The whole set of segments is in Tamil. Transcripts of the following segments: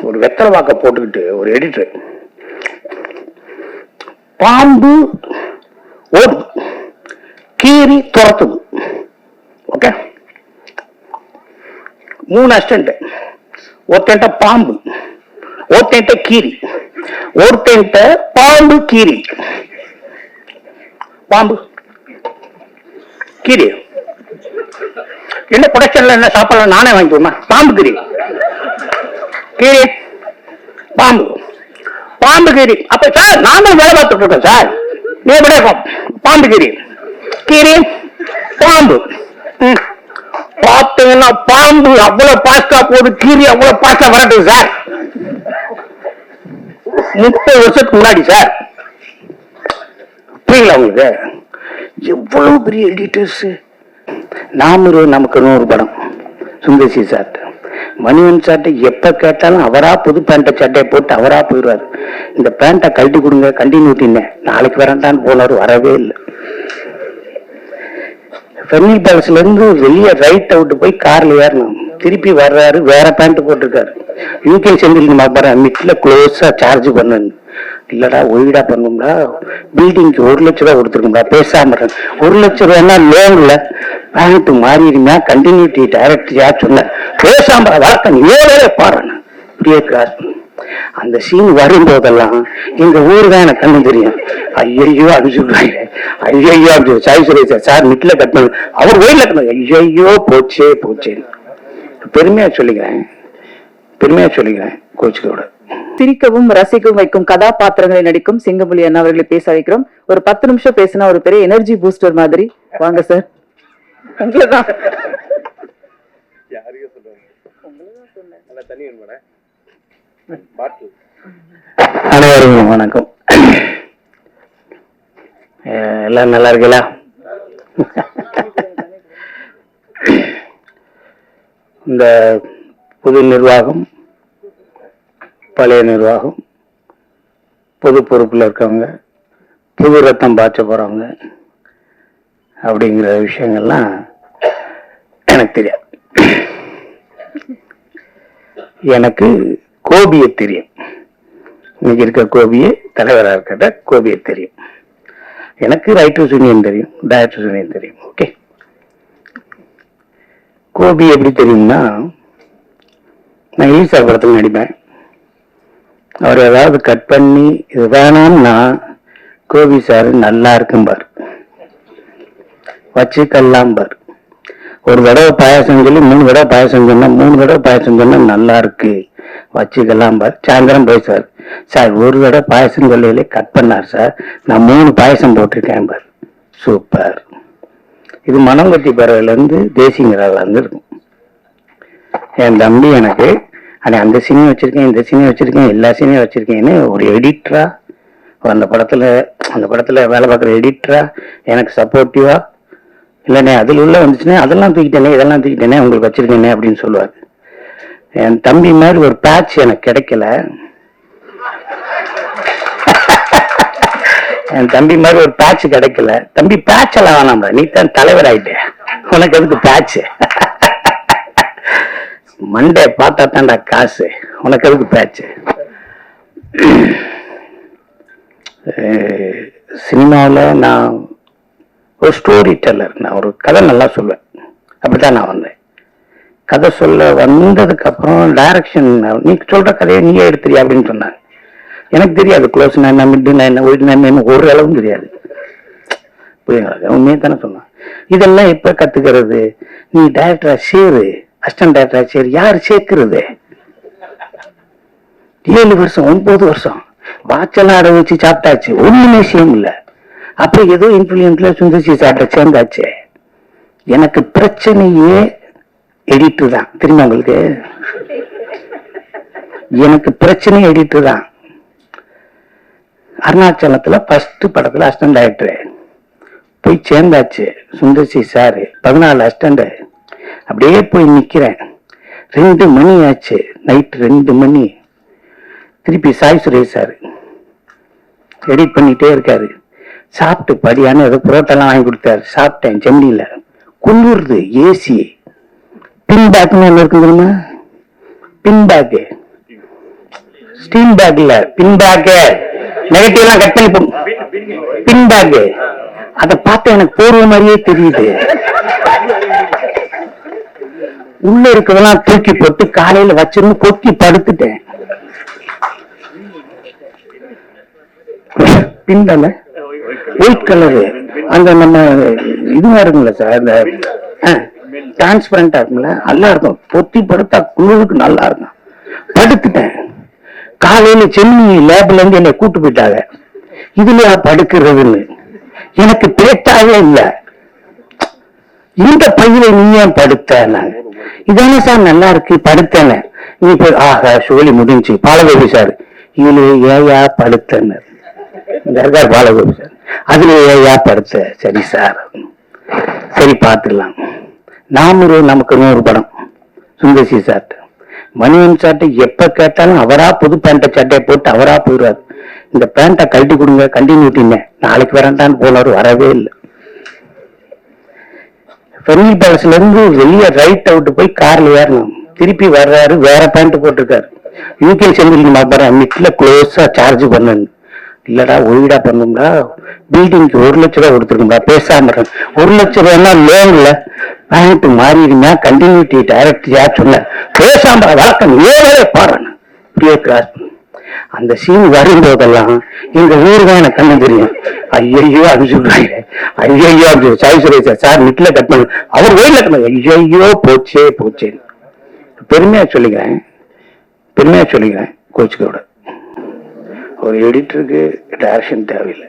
ஒரு வெத்தலை வாக்க போட்டுக்கிட்டு ஒரு எடிட்டர் பாம்பு ஓடுது, கீரி துரத்துது. Okay, 3 assistant. ஒருத்தன்ட்ட பாம்பு, ஒருத்தன்ட்ட கீரி, ஒருத்தன்ட்ட பாம்பு கீரி. பாம்பு கீரி என்ன ப்ரொடக்ஷன்ல என்ன சாப்பாடு நானே வாங்கிக்குமா? பாம்பு கீரி, கீரி பாம்பு, பாம்பு கீரி. அப்ப சார் நானும் வேலை பார்த்துட்டு இருக்கேன் சார், நீ பாம்பு கீரி, கீரி பாம்பு. பார்த்தீங்கன்னா பாம்பு அவ்வளவு பாஸ்டா போகுது, கீரி அவ்வளவு பாஸ்டா வரட்டும் சார். 30 வருஷத்துக்கு முன்னாடி சார். புரியல உங்களுக்கு? எவ்வளவு பெரிய எடிட்டர்ஸ். நமக்கு 100 படம் சுந்தர்சி சார், மணிவன் சார்ட்ட எப்ப கேட்டாலும் அவரா புது பேண்ட சட்டையை போட்டு அவரா போயிடுவாரு. இந்த பேண்ட கழட்டி கொடுங்க, கண்டினியூட்டின்னு நாளைக்கு வரண்டான்னு போனாரு, வரவே இல்லை. ஃபெர்னி பேலஸ்ல இருந்து வெளியே ரைட் அவுட் போய் கார்ல ஏறணும், திருப்பி வர்றாரு வேற பேண்ட் போட்டிருக்காரு. யூகே செந்தில் பாப்பாரு மிட்ல க்ளோஸா சார்ஜ் பண்ணு. இல்லடா ஒய்டா பண்ணும்டா, பில்டிங்க்கு 1 லட்சம் ரூபாய் கொடுத்துருக்கும்டா, பேசாம 1 லட்சம் ரூபாய்னா லோன்ல பேண்ட் மாறிடுமா, கண்டினியூட்டி டைரக்டா சொன்ன பேசாம வழக்கம் ஏழே பாரு. இப்படியே கிராஸ் பண்ணு. அந்த சீன் வரும்போதெல்லாம் எங்க ஊரு தான் எனக்கு கண்ணு தெரியும். ஐயோ அப்படின்னு சொல்றாங்க, ஐயோ அப்படி சாய் சுரேஷ் சார் மிட்ல கட் பண்ணு, அவர் ஒயில கட்டணும், ஐயோ போச்சே போச்சே. பெருமையா சொல்லிக்கிறேன் கோச்சுக்கோட. சிரிக்கவும் ரசிக்கவும் வைக்கும் கதாபாத்திரங்களை நடிக்கும் சிங்கம்புலி அண்ணா அவர்களை பேச வைக்கிறோம். ஒரு 10 நிமிஷம் பேசினா ஒரு பெரிய எனர்ஜி பூஸ்டர் மாதிரி. வாங்க சார். அனைவருக்கும் வணக்கம். எல்லாம் நல்லா இருக்கீங்களா? இந்த புது நிர்வாகம், பழைய நிர்வாகம், பொது பொறுப்புல இருக்கவங்க, புது ரத்தம் பாய்ச்ச போறவங்க அப்படிங்கிற விஷயங்கள்லாம் எனக்கு தெரியாது. எனக்கு கோபியை தெரியும். இன்னைக்கு இருக்க கோபியை தலைவராக இருக்கிற கோபியை தெரியும். எனக்கு ரைட்டர்ஸ் யூனியன் தெரியும், டைரக்டர்ஸ் யூனியன் தெரியும். ஓகே, கோபி எப்படி தெரியும்னா, நான் ஈசா படத்தில் நடிப்பேன். அவர் ஏதாவது கட் பண்ணி இது வேணாம்னா கோபி சார் நல்லா இருக்கும்பார், வச்சுக்கல்லாம்பார். ஒரு தடவை பாயசம் சொல்லி 3 தடவை பாயசம் சொன்னா, 3 தடவை பாயசம் சொன்னா நல்லா இருக்கு வச்சுக்கல்லாம்பார். சாயந்தரம் போய் சார் ஒரு தடவை பாயசம் சொல்லையிலே கட் பண்ணார் சார், நான் 3 பாயசம் போட்டிருக்கேன் பார். சூப்பர். இது மனங்கொத்தி பறவையிலேருந்து தேசிங்கிறாலேருந்து இருக்கும். என் தம்பி எனக்கு அந்த சீனையும் வச்சிருக்கேன், இந்த சீனையும் வச்சிருக்கேன், எல்லா சீனையும் வச்சிருக்கேன்னு ஒரு எடிட்டரா, அந்த படத்துல வேலை பார்க்குற எடிட்டரா எனக்கு சப்போர்ட்டிவா, இல்லைண்ணே அதில் உள்ள வந்துச்சுன்னா அதெல்லாம் தூக்கிட்டேனே, இதெல்லாம் தூக்கிட்டேனே, உங்களுக்கு வச்சிருக்கேனே அப்படின்னு சொல்லுவார். என் தம்பி மாதிரி ஒரு பேட்ச் எனக்கு கிடைக்கல. என் தம்பி மாதிரி ஒரு பேட்ச் கிடைக்கல. தம்பி பேட்ச் எல்லாம் வேணாம்டா, நீ தான் தலைவர் ஆயிட்டே, உனக்கு எதுக்கு பேட்ச்? மண்டே பார்த்தா தான்டா காசு, உனக்கு எதுக்கு பேட்ச்? சினிமாவில் நான் ஒரு ஸ்டோரி டெல்லர், நான் ஒரு கதை நல்லா சொல்லுவேன். அப்படித்தான் நான் வந்தேன். கதை சொல்ல வந்ததுக்கு அப்புறம் டைரக்ஷன், நீ சொல்ற கதையை நீயே எடுத்துறியா அப்படின்னு சொன்னாங்க. எனக்கு தெரியாது க்ளோஸ்னா என்ன, மிட்னா என்ன, ஒயிட்னா என்ன, ஒரு அளவும் தெரியாது. புரியுங்களா? உண்மையை தானே சொன்னான். இதெல்லாம் எப்ப கத்துக்கிறது? நீ டைரக்டரா சேரு, அசிஸ்டன்ட் டைரக்டரா சேரு. யாரு சேர்க்கிறது? 7 வருஷம் 9 வருஷம் வாட்செல்லாம் அடை வச்சு சாப்பிட்டாச்சு, ஒண்ணுமே சேம் இல்லை. அப்புறம் ஏதோ இன்ஃபுளுன்ஸ்ல சுந்தர்சி சாப்பிட்ட சேர்ந்தாச்சு. எனக்கு பிரச்சனையே எடிட்டர் தான். தெரியுமா உங்களுக்கு? எனக்கு பிரச்சனை எடிட்டர் தான். அருணாச்சலத்துல ஃபர்ஸ்ட் படத்துல அசிஸ்டன்ட் டைரக்டர் போய் சேர்ந்தாச்சு. Sundar C sir 14 assistant. அப்படியே போய் நிக்கிறேன். 2 மணி ஆச்சு, நைட் 2 மணி. திருப்பி சாய் சுரேஷ் சாரு எடிட் பண்ணிட்டே இருக்காரு. சாப்பிட்டு படியான்னு ஏதோ புரோட்டெல்லாம் வாங்கி கொடுத்தாரு. சாப்பிட்டேன். சென்னையில குளிர்து, ஏசி. பின் பேக்னு ஒன்று இருக்குதுமா, பின் பேக்கு ஸ்டீம் பேக் இல்ல, பின் பேக். நெகட்டிவ் எல்லாம் கட் பண்ணி பின் பேக். அதை பார்த்து எனக்கு போர்வ மாதிரியே தெரியுது. உள்ள இருக்கதெல்லாம் தூக்கி போட்டு காலையில வச்சிருந்து கொத்தி படுத்துட்டேன். பின் தானே ஒயிட் கலரு, அந்த நம்ம இதுவா இருக்குங்களா சார், அந்த டிரான்ஸ்பரண்டா இருக்குல்ல, நல்லா இருக்கும். பொத்தி படுத்தா குளிருக்கு நல்லா இருக்கும். படுத்துட்டேன். காலையில சென்னை லேப்ல இருந்து என்னை கூட்டு போயிட்டாங்க. இதுல படுக்கிறதுன்னு எனக்கு பேச்சாவே இல்லை. இந்த பையில நீ ஏன் படுத்த? இதானே சார் நல்லா இருக்கு, படுத்தேன்னு. நீ போய் ஆஹா சோழி முடிஞ்சு பாலகோபி சார் இதுல ஏயா படுத்தன்னு பாலகோபி சார் அதுல ஏயா படுத்த? சரி சார், சரி பார்த்துடலாம். நாம நமக்கு 100 படம் சுந்தசி சார்ட்டு, மணிவன் சார்ட்டு எப்ப கேட்டாலும் அவரா புது பேண்ட சட்டையை போட்டு அவரா போயிடுவார். இந்த பேண்ட்டை கழட்டி கொடுங்க கண்டினியூட்டிங்க, நாளைக்கு வரண்டான்னு போனவர் வரவே இல்லை. ஃபெர்னில் பேலஸ்ல இருந்து வெளியே ரைட் அவுட் போய் கார்ல ஏறணும். திருப்பி வர்றாரு, வேற பேண்ட் போட்டிருக்காரு. யூகே செந்தில் பாப்பறேன் மிட்ல க்ளோஸா சார்ஜ் பண்ணு. இல்லடா ஒய்டா பண்ணும்டா, பில்டிங்க்கு 1 லட்சம் ரூபாய் கொடுத்துருக்கும்டா, பேசாம 1 லட்சம் ரூபாய் லோன்ல பேண்ட் மாறிடுங்க கண்டினியூட்டி டைரக்ட் யார் சொன்ன பேசாம வழக்கம் ஏழே பாருன்னு இப்படியே கிராஸ். அந்த சீன் வரும்போதெல்லாம் எங்க ஊரு தான் எனக்கு கண்ணு தெரியும். ஐயோ அப்படி சொல்றாங்க, ஐயோ அப்படி சாய் சுரேஷ் சார் மிட்ல கட் பண்ணு, அவர் வெயில ஐயோ போச்சே போச்சே. பெருமையா சொல்லிக்கிறேன், பெருமையா சொல்லிக்கிறேன், கோச்சுக்கோட. ஒரு எடிட்டருக்கு டைரக்ஷன் தேவையில்லை,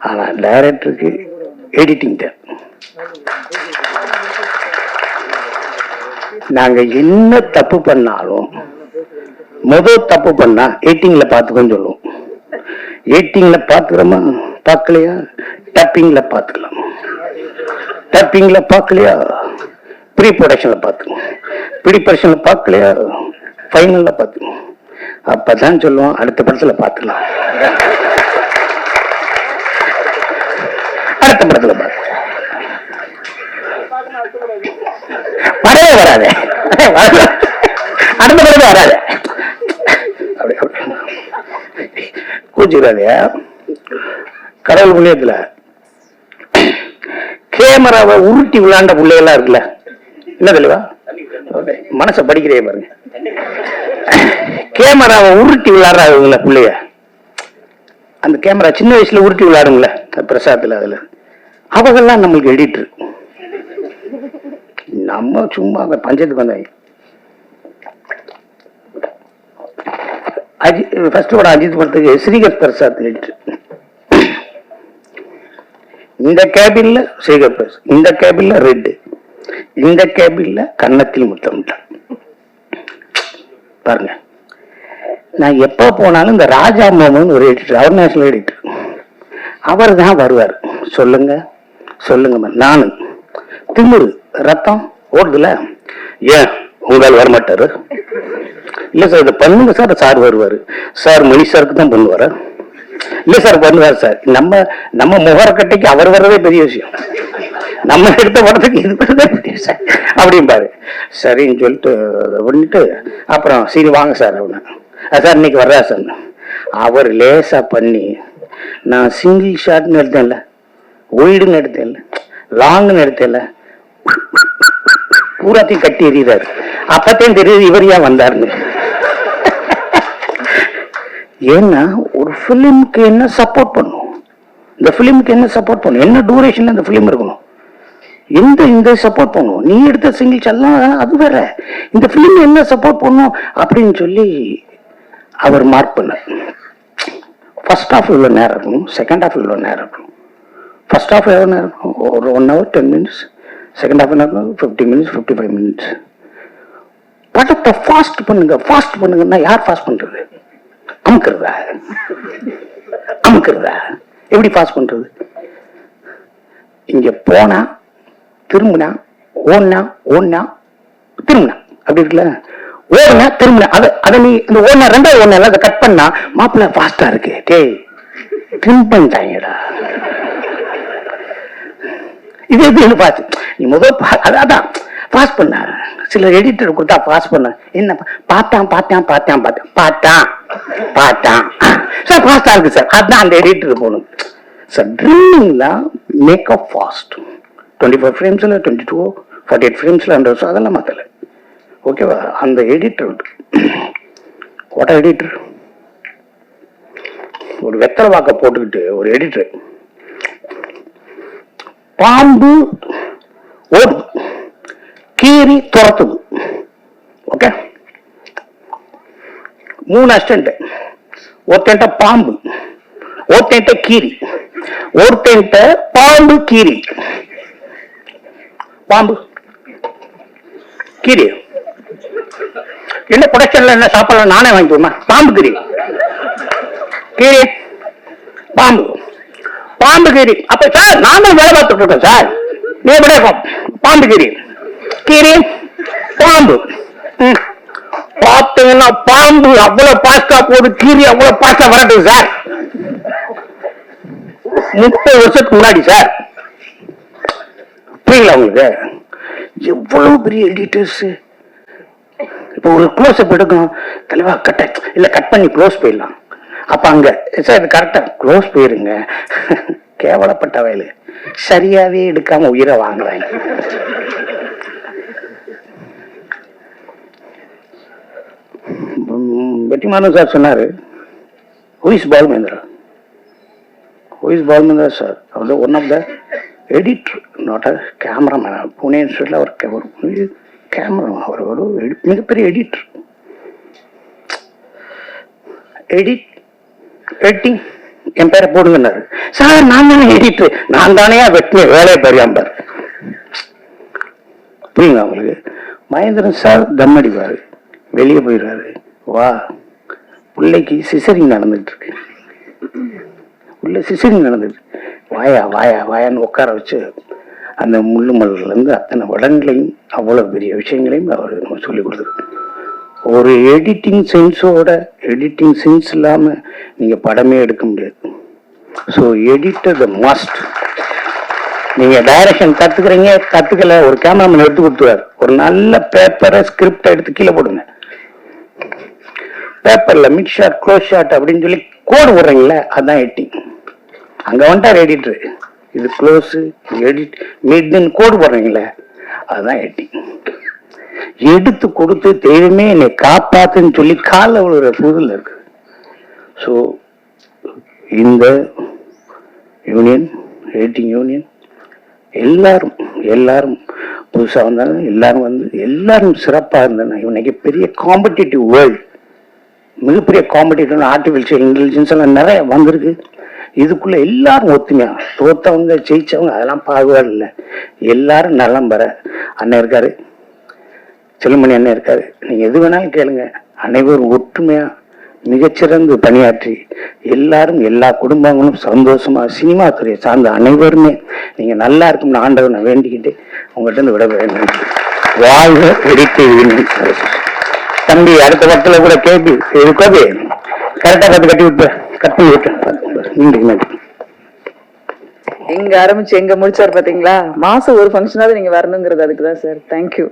ஆனா டைரக்டருக்கு எடிட்டிங் தேவை. நாங்க என்ன தப்பு பண்ணாலும் முதல் தப்பு பண்ணா 18ல பாத்துக்கன்னு சொல்லுவோம். 18ல பாத்துக்கிறோமா, பார்க்கலையா டப்பிங்ல பாத்துக்கலாம், டப்பிங்ல பார்க்கலையா ப்ரீ ப்ரொடக்ஷன்ல பாத்துக்கணும், ப்ரீ ப்ரொடக்ஷன்ல பார்க்கலையா ஃபைனல்ல பாத்துக்கணும். அப்பதான் சொல்லுவோம் அடுத்த படத்துல பாத்துக்கலாம், அடுத்த படத்துல பாத்து வரவே வராது, அடுத்த படத்துல வராது. கூச்சுக்கிறாதே. கடவுள் புண்ணியத்துல கேமராவை உருட்டி விளையாண்ட பிள்ளைகள்லாம் இருக்குல்ல, என்ன தெளிவா மனச படிக்கிறே பாருங்க. கேமராவை உருட்டி விளையாடுறாங்க பிள்ளைய, அந்த கேமரா சின்ன வயசுல உருட்டி விளையாடுங்கள பிரசாத்துல, அதுல அவங்கெல்லாம் நம்மளுக்கு எடிட்டர். நம்ம சும்மா பஞ்சத்துக்கு வந்தாங்க. ஃபர்ஸ்ட் படம் அஜித் படத்துக்கு ஸ்ரீகர் பிரசாத் எடிட்டர். இந்த கேபின்ல ஸ்ரீகர் பிரசாத், இந்த கேபின்ல ரெட், இந்த கேபின்ல கன்னத்தில் முத்தமிட்டார். பாருங்க, நான் எப்ப போனாலும் இந்த ராஜா மோகன் ஒரு எடிட்டர், அவர் நேஷனல் எடிட்டர், அவர் தான் வருவார். சொல்லுங்க சொல்லுங்க, நானு திமுரு ரத்தம் ஓடுதுல, ஏன் உங்களால் வரமாட்டாரு? இல்ல சார் இதை பண்ணுங்க சார், சார் வருவாரு சார், மணி சாருக்கு தான் பண்ணுவார? இல்ல சார் பண்ணுவார் சார். நம்ம முகரக்கட்டைக்கு அவர் வர்றதே பெரிய விஷயம், நம்ம எடுத்த படத்துக்கு இது பெரிய சார் அப்படிம்பாரு. சரின்னு சொல்லிட்டு பண்ணிட்டு அப்புறம் சரி வாங்க சார் அப்படின்னா, சார் இன்னைக்கு வர்றா சார். அவர் லேசா பண்ணி நான் சிங்கிள் ஷாட்னு எடுத்தேன்ல, ஒய்டுன்னு எடுத்தேன்ல, லாங்னு எடுத்தேன்ல, பூராத்தையும் கட்டி எறிகிறாரு. அப்பத்தையும் தெரியுது இவர் ஏன் வந்தாருன்னு. ஏன்னா ஒரு பிலிமுக்கு என்ன சப்போர்ட் பண்ணும், இந்த பிலிமுக்கு என்ன சப்போர்ட் பண்ணும், என்ன டூரேஷன்ல இந்த பிலிம் இருக்கணும், இந்த சப்போர்ட் பண்ணும். நீ எடுத்த சிங்கிள்ஸ் எல்லாம் அது வேற, இந்த பிலிம் என்ன சப்போர்ட் பண்ணும் அப்படின்னு சொல்லி அவர் மார்க் பண்ண. ஃபர்ஸ்ட் ஹாஃப் இவ்வளோ நேரம் இருக்கணும், செகண்ட் ஹாஃப் இவ்வளோ நேரம் இருக்கணும். ஃபர்ஸ்ட் ஹாஃப் எவ்வளோ நேரம் இருக்கும், ஒரு 1 hour 10 minutes, செகண்ட் ஹாஃப் என்ன 50 minutes 55 minutes. படத்தை ஃபாஸ்ட் பண்ணுங்க, ஃபாஸ்ட் பண்ணுங்கன்னா யார் ஃபாஸ்ட் பண்றது? அமுக்குறதா? அமுக்குறதா? எப்படி ஃபாஸ்ட் பண்றது? இங்க போனா திரும்பினா ஓடுனா ஓடுனா திரும்பினா அப்படி இருக்குல்ல, ஓடுனா திரும்பினா அதை நீ இந்த ஓடுனா ரெண்டாவது ஓடுனா அதை கட் பண்ணா மாப்பிள்ள ஃபாஸ்டா இருக்கு, டேய் ட்ரிம் பண்ணிட்டாங்கடா. இது எப்படி பார்த்து நீ முதல் அதான் பாஸ் பண்ண சில எடிட்டர் கொடுத்தா பாஸ் பண்ண என்ன பார்த்தான் சார் ஃபாஸ்டா இருக்கு சார். அதான் அந்த எடிட்டர் போகணும் சார். ட்ரில்லிங் தான் மேக் அப் ஃபாஸ்ட். 24 ஃப்ரேம்ஸ்ல 22 48 ஃப்ரேம்ஸ்ல 100 அதெல்லாம் மாத்தல. ஓகேவா? அந்த எடிட்டர் வாட் எடிட்டர் ஒரு வெத்தலை வாக்க போட்டுக்கிட்டு ஒரு எடிட்டர் பாம்பு ஓடுது, கீரி துரத்துது. Okay, 3 assistant. ஒருத்தன்ட்ட பாம்பு, ஒருத்தன்ட்ட கீரி, ஒருத்தன்ட்ட பாம்பு கீரி. பாம்பு கீரி என்ன ப்ரொடக்ஷன்ல என்ன சாப்பாடு நானே வாங்கிக்குவேமா? பாம்பு கீரி கீரி பாம்பு பாம்பு கீரி. அப்ப சார் நான் தான் வேலை பார்த்துட்டு இருக்கேன் சார். நீ எப்படி இருக்கும்? பாம்பு கீரி கீரி பாம்பு. பார்த்தீங்கன்னா பாம்பு அவ்வளவு பாஸ்டா போகுது, கீரி அவ்வளவு பாஸ்டா வரட்டும் சார். 30 வருஷத்துக்கு முன்னாடி சார். புரியல உங்களுக்கு? எவ்வளவு பெரிய எடிட்டர்ஸ். இப்ப ஒரு க்ளோஸ் அப் எடுக்கும் தலைவா, கட்ட இல்ல கட் பண்ணி க்ளோஸ் போயிடலாம். அப்ப அங்க சார் இது கரெக்டா க்ளோஸ் போயிருங்க. கேவலப்பட்ட வயலு சரியாவே எடுக்காம உயிரை வாங்குறாங்க. வெற்றிமாறன் சார் சொன்னாரு, who is Balu Mahendra? who is Balu Mahendra sir? அவர் one of the editor, not a cameraman. Pune இன்ஸ்டியூட்ல அவர் கேமரா, அவர் ஒரு மிகப்பெரிய எடிட்டர். எடிட்டிங் என் பேரை போடுங்கன்னாரு சார். நான் தானே எடிட்டர், நான் தானே வெட்டின வேலையை பெரியாம்பார். புரியுங்க அவங்களுக்கு? மகேந்திரன் சார் தம் அடிப்பாரு, வெளியே போயிடுறாரு. வா, பிள்ளைக்கு சிசரிங் நடந்துட்டு இருக்கு, உள்ள சிசரிங் நடந்துட்டு, வாயா வாயா வாயான்னு உட்கார வச்சு அந்த முள்ளு மலர்ல இருந்து அத்தனை வடங்களையும் அவ்வளவு பெரிய விஷயங்களையும் அவர் நம்ம சொல்லி கொடுத்துருக்கு. ஒரு எடிட்டிங் சென்ஸ் இல்லாம நீங்க படமே எடுக்க முடியாது. ஸோ எடிட்டர் த மஸ்ட். நீங்க டைரக்ஷன் கத்துக்கல, ஒரு கேமராமேன் எடுத்து கொடுத்துருவார். ஒரு நல்ல பேப்பரை ஸ்கிரிப்ட் எடுத்து கீழே போடுங்க. பேப்பர்ல மிட் ஷாட் க்ளோஸ் ஷாட் அப்படின்னு சொல்லி கோடு போடுறீங்களே, அதுதான் எடிட்டிங். அங்க வந்துட்டார் எடிட்டர். இது க்ளோஸ், எடிட், மிட்னு கோடு போடுறீங்களே, அதுதான் எடிட்டிங். எடுத்து கொடுத்து தெய்வமே என்னை காப்பாத்துன்னு சொல்லி கால விழுற புதுல இருக்கு. ஸோ இந்த யூனியன், எடிட்டிங் யூனியன், எல்லாரும் புதுசா வந்தாலும் எல்லாரும் சிறப்பா இருந்தாங்க. இன்னைக்கு பெரிய காம்படிட்டிவ் வேர்ல்டு, மிகப்பெரிய காம்படிட்டிவ் ஆர்டிபிஷியல் இன்டெலிஜென்ஸ் எல்லாம் நிறைய வந்திருக்கு. இதுக்குள்ள எல்லாரும் ஒத்துமையா, தோத்தவங்க ஜெயிச்சவங்க அதெல்லாம் பாகுபாடு இல்லை. எல்லாரும் நலம் பெற அண்ணன் இருக்காரு, செல்லுமணி அண்ணன் இருக்காரு. நீங்க எது வேணாலும் கேளுங்க. அனைவரும் ஒற்றுமையா மிகச்சிறந்து பணியாற்றி எல்லாரும் எல்லா குடும்பங்களும் சந்தோஷமா, சினிமா துறையை சார்ந்த அனைவருமே நீங்க நல்லா இருக்கும்னு ஆண்டவனை வேண்டிக்கிட்டு உங்கள்கிட்ட இருந்து விட வேண்டும். வாழ்க எடிட்டிங். தம்பி அடுத்த படத்துல கூட கேபி கோபி கரெக்டா கட் பண்ணி விட்டு எங்க ஆரம்பிச்சு எங்க முடிச்சாரு பாத்தீங்களா? மாசம் ஒரு ஃபங்க்ஷனாவது நீங்க வரணுங்கிறது அதுக்குதான் சார். தேங்க்யூ.